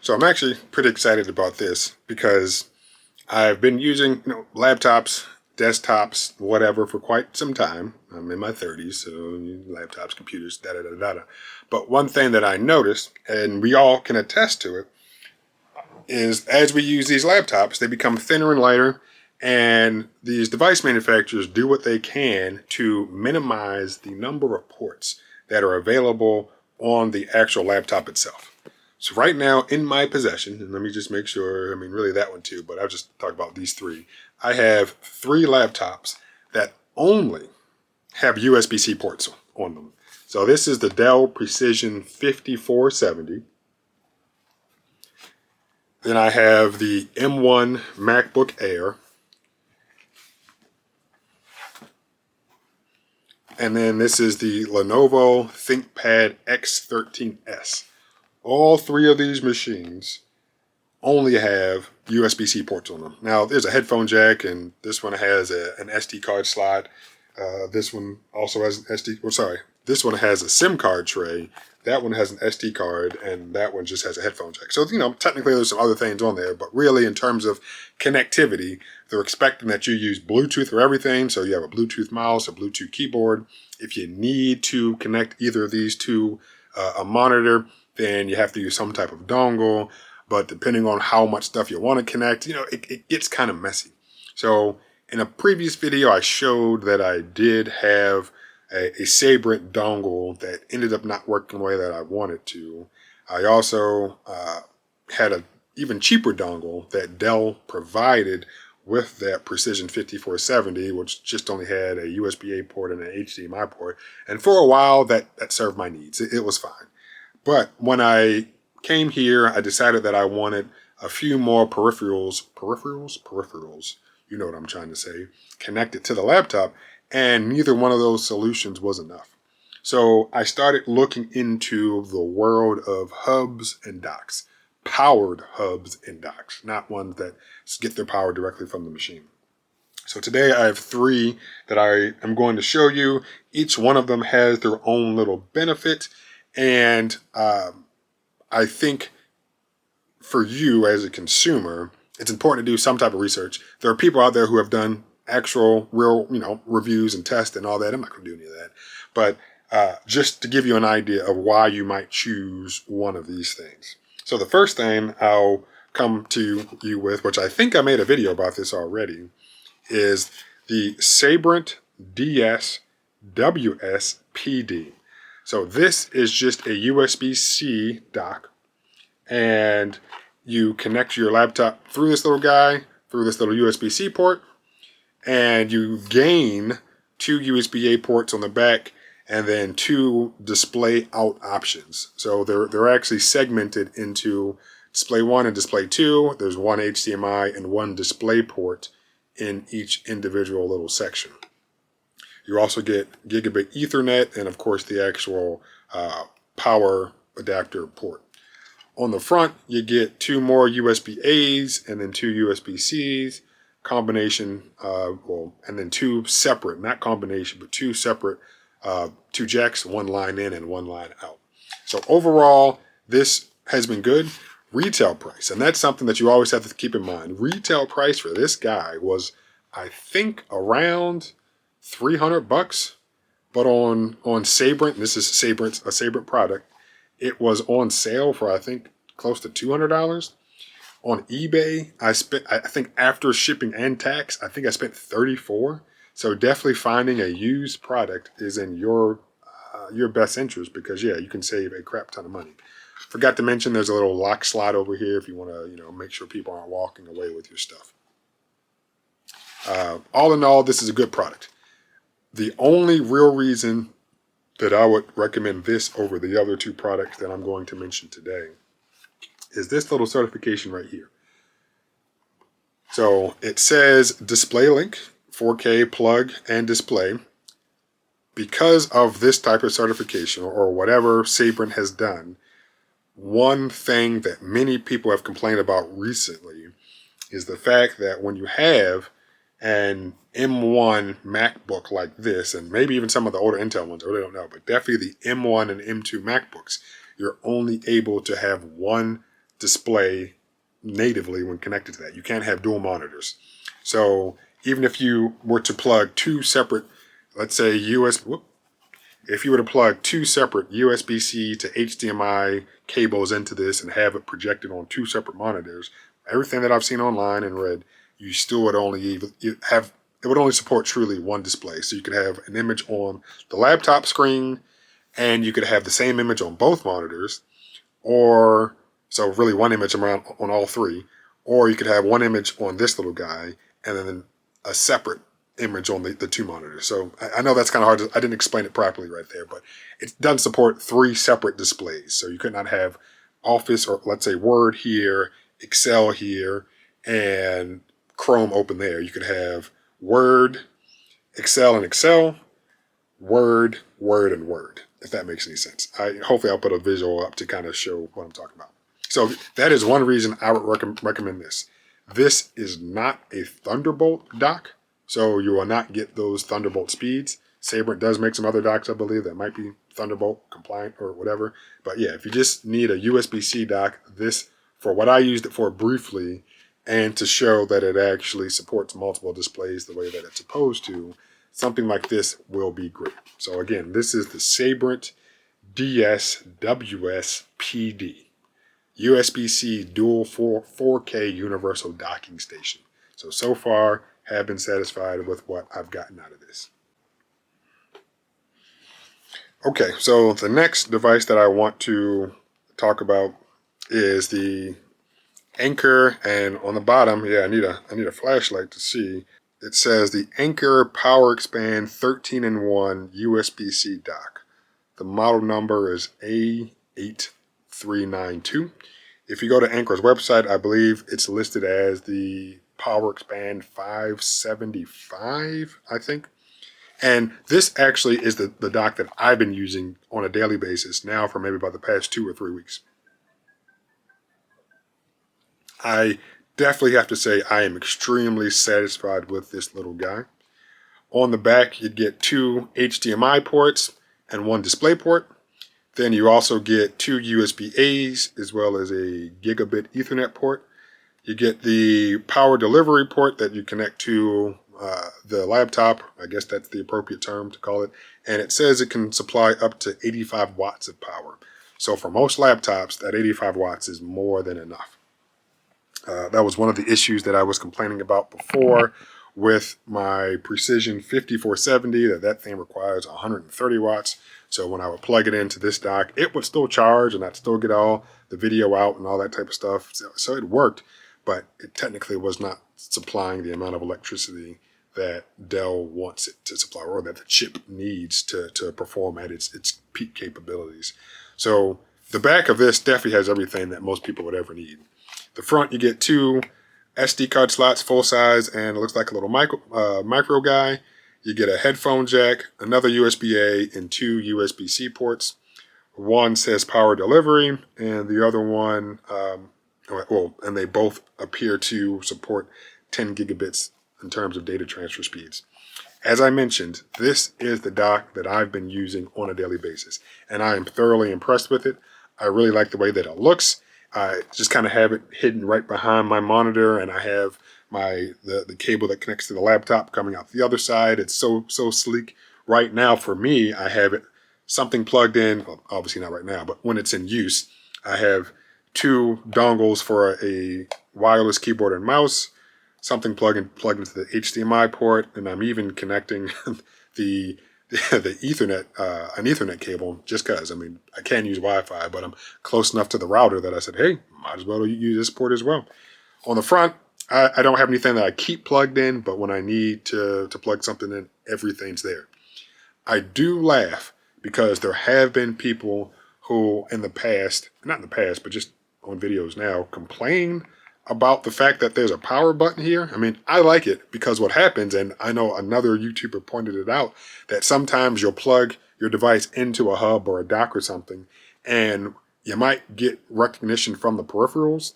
So I'm actually pretty excited about this because I've been using, laptops, desktops, whatever for quite some time. I'm in my 30s, so laptops, computers, da da da da da. But one thing that I noticed, and we all can attest to it, is as we use these laptops, they become thinner and lighter, and these device manufacturers do what they can to minimize the number of ports that are available on the actual laptop itself. So right now in my possession, and let me just make sure, really that one too, but I'll just talk about these three. I have 3 laptops that only have USB-C ports on them. So this is the Dell Precision 5470. Then I have the M1 MacBook Air. And then this is the Lenovo ThinkPad X13S. All 3 of these machines only have USB-C ports on them. Now, there's a headphone jack, and this one has an SD card slot. This one also has an this one has a SIM card tray. That one has an SD card, and that one just has a headphone jack. So, technically there's some other things on there, but really in terms of connectivity, they're expecting that you use Bluetooth for everything. So you have a Bluetooth mouse, a Bluetooth keyboard. If you need to connect either of these to a monitor, then you have to use some type of dongle. But depending on how much stuff you want to connect, it gets kind of messy. So in a previous video, I showed that I did have a Sabrent dongle that ended up not working the way that I wanted to. I also had an even cheaper dongle that Dell provided with that Precision 5470, which just only had a USB-A port and an HDMI port. And for a while, that served my needs. It was fine. But when I came here, I decided that I wanted a few more peripherals, you know what I'm trying to say, connected to the laptop, and neither one of those solutions was enough. So I started looking into the world of hubs and docks, powered hubs and docks, not ones that get their power directly from the machine. So today I have 3 that I am going to show you. Each one of them has their own little benefit, and I think for you as a consumer, it's important to do some type of research. There are people out there who have done actual real, reviews and tests and all that. I'm not going to do any of that. But just to give you an idea of why you might choose one of these things. So the first thing I'll come to you with, which I think I made a video about this already, is the Sabrent DS-WSPD. So this is just a USB-C dock, and you connect your laptop through this little guy, through this little USB-C port, and you gain 2 USB-A ports on the back and then 2 display out options. So they're actually segmented into display 1 and display 2. There's 1 HDMI and 1 display port in each individual little section. You also get gigabit Ethernet and, of course, the actual power adapter port. On the front, you get 2 more USB-As and then 2 USB-Cs, combination, and then 2 separate, not combination, but 2 separate 2 jacks, 1 line in and 1 line out. So overall, this has been good. Retail price, and that's something that you always have to keep in mind. Retail price for this guy was, I think, around $300, but on Sabrent, this is a Sabrent product, it was on sale for, I think, close to $200. On eBay, I think after shipping and tax, I think I spent $34. So definitely finding a used product is in your best interest, because you can save a crap ton of money. Forgot to mention there's a little lock slot over here if you want to, make sure people aren't walking away with your stuff. All in all, this is a good product. The only real reason that I would recommend this over the other 2 products that I'm going to mention today is this little certification right here. So it says Display Link, 4K plug and display. Because of this type of certification, or whatever Sabrent has done, one thing that many people have complained about recently is the fact that when you have an M1 MacBook like this, and maybe even some of the older Intel ones, I really don't know, but definitely the M1 and M2 MacBooks, you're only able to have one display natively when connected to that. You can't have dual monitors. So even if you were to plug two separate, let's say if you were to plug two separate USB-C to HDMI cables into this and have it projected on two separate monitors, everything that I've seen online and read, you still would only it would only support truly one display. So you could have an image on the laptop screen and you could have the same image on both monitors, or so really one image around on all three, or you could have one image on this little guy and then a separate image on the two monitors. So I know that's kind of hard. I didn't explain it properly right there, but it doesn't support three separate displays. So you could not have Office, or let's say Word here, Excel here, and Chrome open there. You could have Word, Excel and Excel, Word, Word, and Word, if that makes any sense. Hopefully I'll put a visual up to kind of show what I'm talking about. So that is one reason I would recommend this. This is not a Thunderbolt dock, so you will not get those Thunderbolt speeds. Sabrent does make some other docks, I believe, that might be Thunderbolt compliant or whatever. But yeah, if you just need a USB-C dock, this, for what I used it for briefly, and to show that it actually supports multiple displays the way that it's supposed to, something like this will be great. So again, this is the Sabrent DS-WSPD. USB-C dual 4K universal docking station. So far, have been satisfied with what I've gotten out of this. Okay, so the next device that I want to talk about is the Anker, and on the bottom, yeah, I need a flashlight to see. It says the Anker Power Expand 13-in-1 USB-C dock. The model number is A8392. If you go to Anker's website, I believe it's listed as the Power Expand 575, I think. And this actually is the dock that I've been using on a daily basis now for maybe about the past 2 or 3 weeks. I definitely have to say I am extremely satisfied with this little guy. On the back, you get 2 HDMI ports and 1 display port. Then you also get 2 USB-A's as well as a gigabit Ethernet port. You get the power delivery port that you connect to the laptop. I guess that's the appropriate term to call it. And it says it can supply up to 85 watts of power. So for most laptops, that 85 watts is more than enough. That was one of the issues that I was complaining about before with my Precision 5470, that thing requires 130 watts. So when I would plug it into this dock, it would still charge and I'd still get all the video out and all that type of stuff. So it worked, but it technically was not supplying the amount of electricity that Dell wants it to supply, or that the chip needs to perform at its peak capabilities. So the back of this definitely has everything that most people would ever need. The front, you get 2 SD card slots, full size, and it looks like a little micro guy. You get a headphone jack, another USB-A, and 2 USB-C ports. One says power delivery, and the other one, and they both appear to support 10 gigabits in terms of data transfer speeds. As I mentioned, this is the dock that I've been using on a daily basis, and I am thoroughly impressed with it. I really like the way that it looks. I just kind of have it hidden right behind my monitor, and I have the cable that connects to the laptop coming out the other side. It's so sleek. Right now, for me, I have it something plugged in. Well, obviously not right now, but when it's in use, I have 2 dongles for a wireless keyboard and mouse, something plugged into the HDMI port, and I'm even connecting the Ethernet, an Ethernet cable, just because. I mean, I can use Wi-Fi, but I'm close enough to the router that I said, hey, might as well use this port as well. On the front, I don't have anything that I keep plugged in, but when I need to plug something in, everything's there. I do laugh because there have been people who in the past, not in the past, but just on videos now, complain about the fact that there's a power button here. I mean, I like it because what happens, and I know another YouTuber pointed it out, that sometimes you'll plug your device into a hub or a dock or something, and you might get recognition from the peripherals,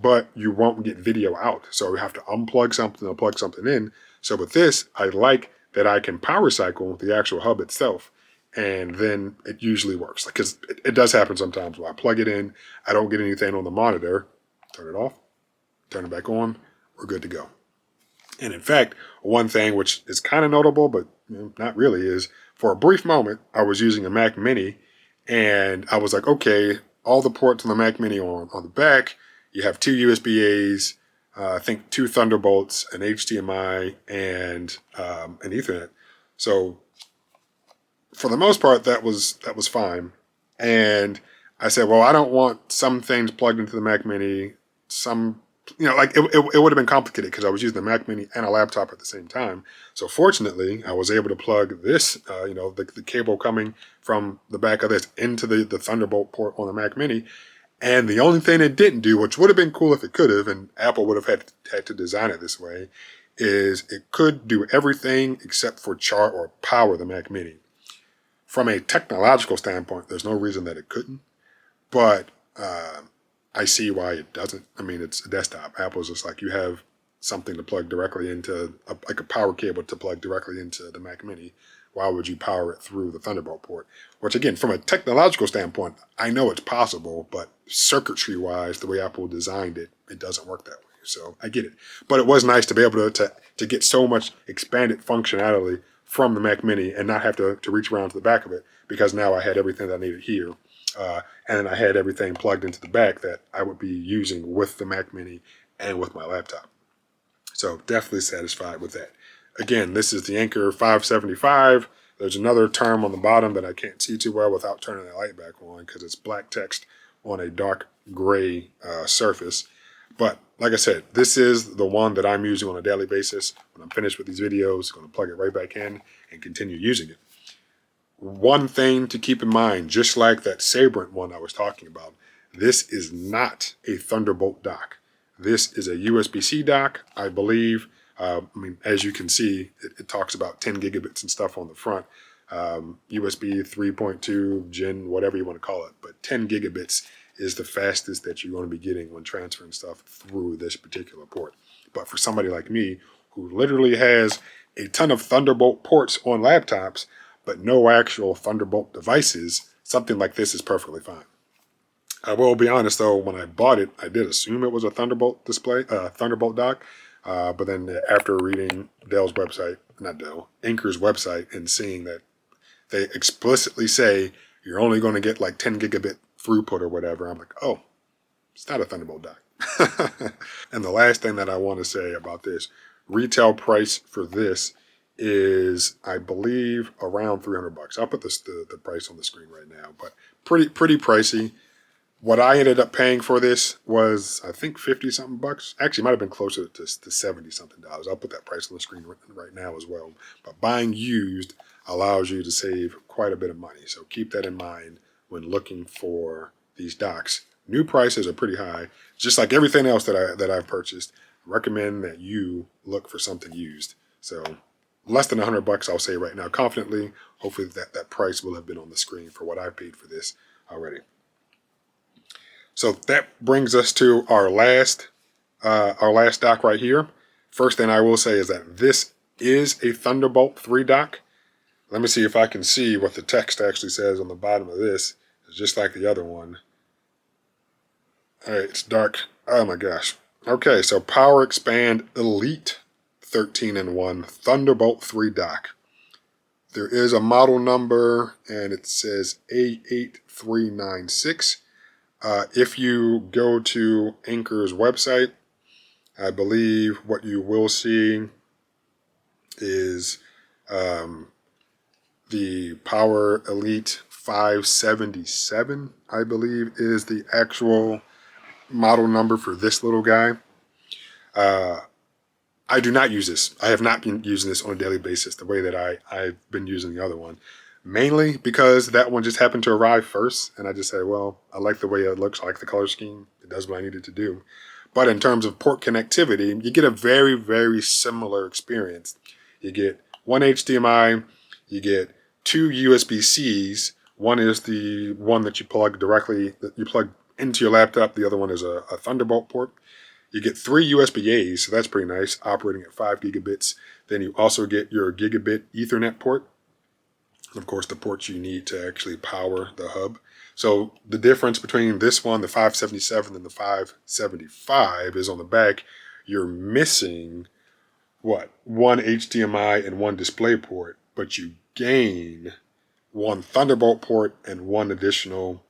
but you won't get video out. So you have to unplug something or plug something in. So with this, I like that I can power cycle the actual hub itself and then it usually works. Like, because it does happen sometimes where I plug it in, I don't get anything on the monitor, turn it off, turn it back on, we're good to go. And in fact, one thing which is kind of notable, but not really, is for a brief moment, I was using a Mac Mini, and I was like, okay, all the ports on the Mac Mini on the back, you have two USB-As, I think two Thunderbolts, an HDMI, and an Ethernet. So for the most part, that was fine. And I said, well, I don't want some things plugged into the Mac Mini, some, like it would have been complicated because I was using the Mac Mini and a laptop at the same time. So fortunately, I was able to plug this, the cable coming from the back of this into the Thunderbolt port on the Mac Mini. And the only thing it didn't do, which would have been cool if it could have, and Apple would have had to design it this way, is it could do everything except for chart or power the Mac Mini. From a technological standpoint, there's no reason that it couldn't, but I see why it doesn't. I mean, it's a desktop. Apple's just like, you have something to plug directly into, like a power cable to plug directly into the Mac Mini. Why would you power it through the Thunderbolt port? Which again, from a technological standpoint, I know it's possible, but circuitry-wise, the way Apple designed it, it doesn't work that way. So I get it. But it was nice to be able to get so much expanded functionality from the Mac Mini and not have to reach around to the back of it, because now I had everything that I needed here. And I had everything plugged into the back that I would be using with the Mac Mini and with my laptop. So definitely satisfied with that. Again, this is the Anker 575. There's another term on the bottom that I can't see too well without turning the light back on because it's black text on a dark gray surface. But like I said, this is the one that I'm using on a daily basis. When I'm finished with these videos, I'm going to plug it right back in and continue using it. One thing to keep in mind, just like that Sabrent one I was talking about, this is not a Thunderbolt dock. This is a USB-C dock, I believe. As you can see, it talks about 10 gigabits and stuff on the front. USB 3.2, Gen, whatever you want to call it. But 10 gigabits is the fastest that you're going to be getting when transferring stuff through this particular port. But for somebody like me, who literally has a ton of Thunderbolt ports on laptops, but no actual Thunderbolt devices, something like this is perfectly fine. I will be honest though, when I bought it, I did assume it was a Thunderbolt Thunderbolt dock. But then after reading Anker's website, and seeing that they explicitly say you're only going to get like 10 gigabit throughput or whatever, I'm like, oh, it's not a Thunderbolt dock. And the last thing that I want to say about this, retail price for this is, I believe, around $300. I'll put the price on the screen right now, but pretty pricey. What I ended up paying for this was, I think, 50-something bucks. Actually, it might have been closer to $70-something. I'll put that price on the screen right now as well. But buying used allows you to save quite a bit of money. So keep that in mind when looking for these docks. New prices are pretty high. Just like everything else that I've purchased, I recommend that you look for something used. So less than $100, I'll say right now confidently. Hopefully that price will have been on the screen for what I paid for this already. So that brings us to our last dock right here. First thing I will say is that this is a Thunderbolt 3 dock. Let me see if I can see what the text actually says on the bottom of this. It's just like the other one. All right, it's dark. Oh my gosh. Okay, so Power Expand Elite 13-in-1 Thunderbolt 3 dock. There is a model number, and it says A8396. If you go to Anker's website, I believe what you will see is the Power Elite 577, I believe, is the actual model number for this little guy. I do not use this. I have not been using this on a daily basis the way that I've been using the other one. Mainly because that one just happened to arrive first, and I just said, well, I like the way it looks, I like the color scheme, it does what I needed to do. But in terms of port connectivity, you get a very, very similar experience. You get one HDMI, you get two USB-Cs. One is the one that you plug into your laptop, the other one is a Thunderbolt port. You get three USB-As, so that's pretty nice, operating at 5 gigabits. Then you also get your gigabit Ethernet port. And of course, the ports you need to actually power the hub. So the difference between this one, the 577, and the 575 is on the back, you're missing what? One HDMI and one display port, but you gain one Thunderbolt port and one additional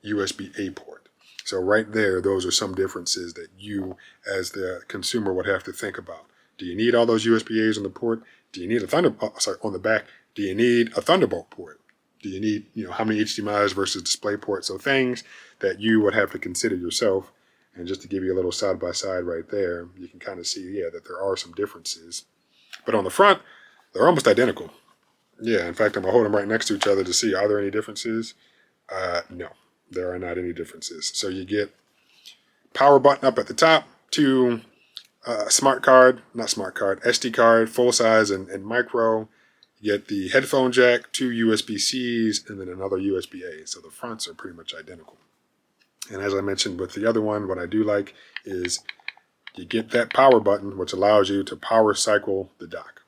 USB-A port. So right there, those are some differences that you as the consumer would have to think about. Do you need all those USB-As on the port? Do you need a on the back? Do you need a Thunderbolt port? Do you need, how many HDMIs versus display ports? So things that you would have to consider yourself. And just to give you a little side by side right there, you can kind of see, that there are some differences. But on the front, they're almost identical. Yeah, in fact, I'm going to hold them right next to each other to see, are there any differences? No, there are not any differences. So you get power button up at the top, two SD card, full size and micro. You get the headphone jack, two USB-Cs, and then another USB-A. So the fronts are pretty much identical. And as I mentioned with the other one, what I do like is you get that power button, which allows you to power cycle the dock.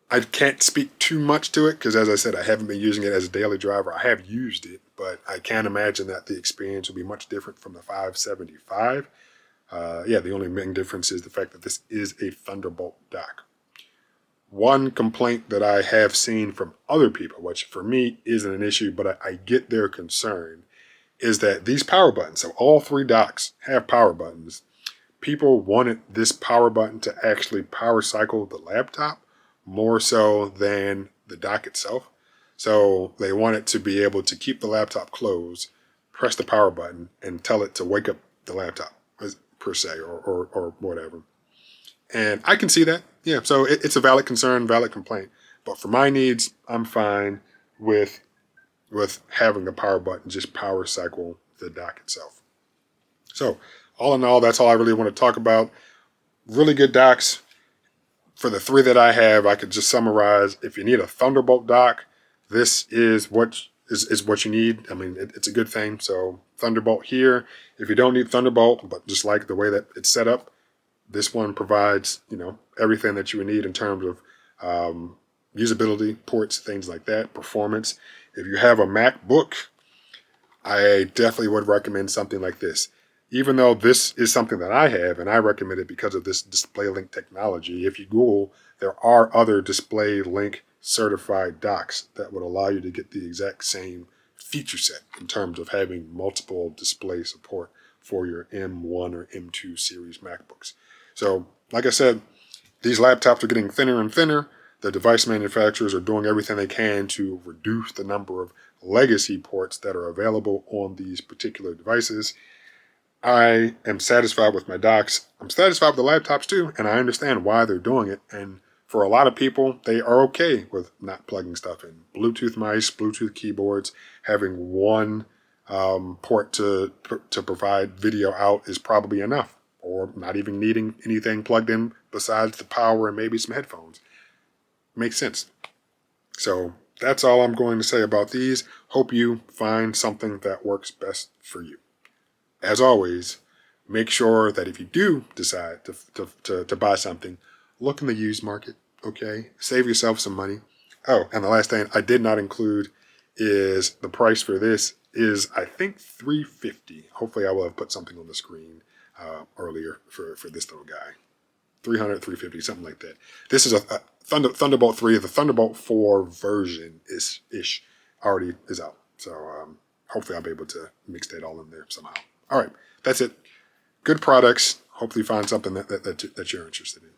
I can't speak too much to it because, as I said, I haven't been using it as a daily driver. I have used it, but I can't imagine that the experience will be much different from the 575. The only main difference is the fact that this is a Thunderbolt dock. One complaint that I have seen from other people, which for me isn't an issue, but I get their concern, is that these power buttons, so all three docks have power buttons. People wanted this power button to actually power cycle the laptop more so than the dock itself. So they wanted to be able to keep the laptop closed, press the power button, and tell it to wake up the laptop, per se, or whatever. And I can see that. Yeah, so it's a valid concern, valid complaint. But for my needs, I'm fine with having the power button just power cycle the dock itself. So all in all, that's all I really want to talk about. Really good docks. For the three that I have, I could just summarize. If you need a Thunderbolt dock, this is what you need. I mean, it's a good thing. So Thunderbolt here. If you don't need Thunderbolt, but just like the way that it's set up, this one provides, everything that you would need in terms of usability, ports, things like that, performance. If you have a MacBook, I definitely would recommend something like this. Even though this is something that I have, and I recommend it because of this display link technology, if you Google, there are other display link certified docks that would allow you to get the exact same feature set in terms of having multiple display support for your M1 or M2 series MacBooks. So, like I said, these laptops are getting thinner and thinner. The device manufacturers are doing everything they can to reduce the number of legacy ports that are available on these particular devices. I am satisfied with my docks. I'm satisfied with the laptops too, and I understand why they're doing it. And for a lot of people, they are okay with not plugging stuff in. Bluetooth mice, Bluetooth keyboards, having one port to provide video out is probably enough, or not even needing anything plugged in besides the power and maybe some headphones. Makes sense. So that's all I'm going to say about these. Hope you find something that works best for you. As always, make sure that if you do decide to buy something, look in the used market, okay? Save yourself some money. Oh, and the last thing I did not include is the price for this is, I think, $350. Hopefully I will have put something on the screen earlier for this little guy. $300, $350, something like that. This is a Thunderbolt 3. The Thunderbolt 4 version ish already is out. So hopefully I'll be able to mix that all in there somehow. All right, that's it. Good products. Hopefully find something that you're interested in.